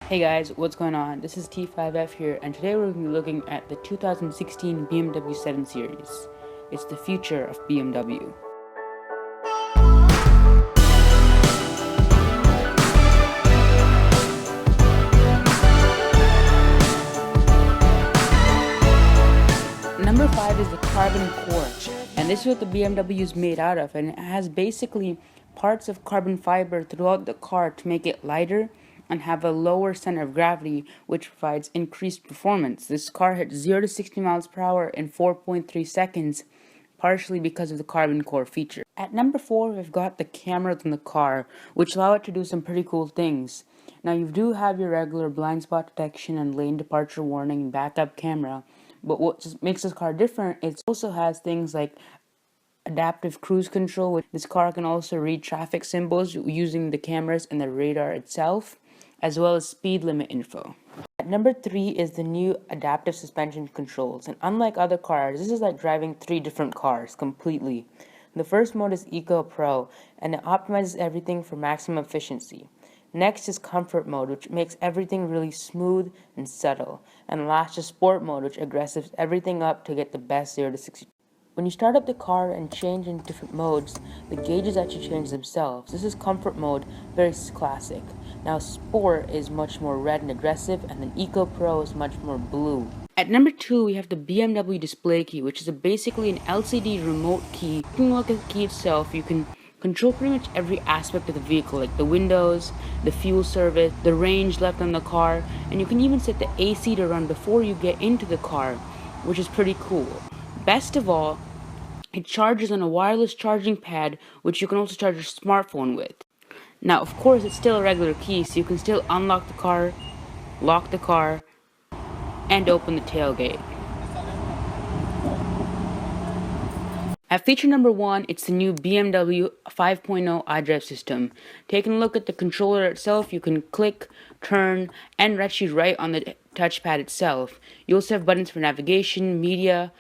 Hey guys, what's going on? This is T5F here, and today we're going to be looking at the 2016 BMW 7 Series. It's the future of BMW. Number 5 is the carbon Porch, and this is what the BMW is made out of, and it has basically parts of carbon fiber throughout the car to make it lighter and have a lower center of gravity, which provides increased performance. This car hit 0 to 60 miles per hour in 4.3 seconds, partially because of the carbon core feature. At number 4, we've got the cameras in the car, which allow it to do some pretty cool things. Now, you do have your regular blind spot detection and lane departure warning and backup camera, but what just makes this car different is it also has things like adaptive cruise control. This car can also read traffic symbols using the cameras and the radar itself, as well as speed limit info. At number 3 is the new adaptive suspension controls, and unlike other cars, this is like driving 3 different cars completely. The first mode is Eco Pro, and it optimizes everything for maximum efficiency. Next is Comfort mode, which makes everything really smooth and subtle. And last is Sport mode, which aggressives everything up to get the best 0 to 60. When you start up the car and change in different modes, the gauges actually change themselves. This is Comfort mode, very classic. Now Sport is much more red and aggressive, and then Eco Pro is much more blue. At number 2, we have the BMW Display Key, which is basically an LCD remote key. Taking a look at the key itself, you can control pretty much every aspect of the vehicle, like the windows, the fuel service, the range left on the car, and you can even set the AC to run before you get into the car, which is pretty cool. Best of all, it charges on a wireless charging pad, which you can also charge your smartphone with. Now, of course, it's still a regular key, so you can still unlock the car, lock the car, and open the tailgate. At feature number 1, it's the new BMW 5.0 iDrive system. Taking a look at the controller itself, you can click, turn, and actually write on the touchpad itself. You also have buttons for navigation, media,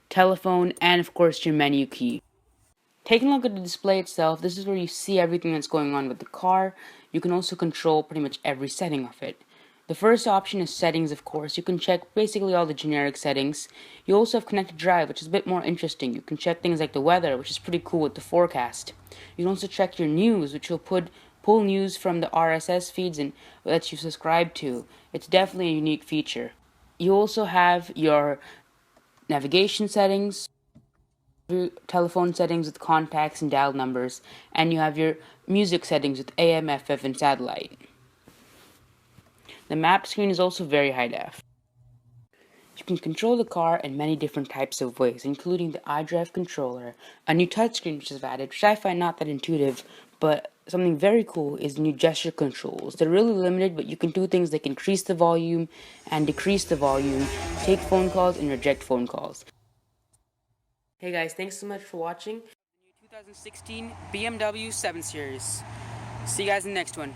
telephone, and of course your menu key. Taking a look at the display itself, this is where you see everything that's going on with the car. You can also control pretty much every setting of it. The first option is settings, of course. You can check basically all the generic settings. You also have connected drive, which is a bit more interesting. You can check things like the weather, which is pretty cool with the forecast. You can also check your news, which will pull news from the RSS feeds and lets you subscribe to. It's definitely a unique feature. You also have your navigation settings, your telephone settings with contacts and dial numbers, and you have your music settings with AM, FF, and satellite. The map screen is also very high def. You can control the car in many different types of ways, including the iDrive controller, a new touchscreen which is added, which I find not that intuitive, but something very cool is the new gesture controls. They're really limited, but you can do things like increase the volume and decrease the volume, take phone calls and reject phone calls. Hey guys, thanks so much for watching the new 2016 BMW 7 Series. See you guys in the next one.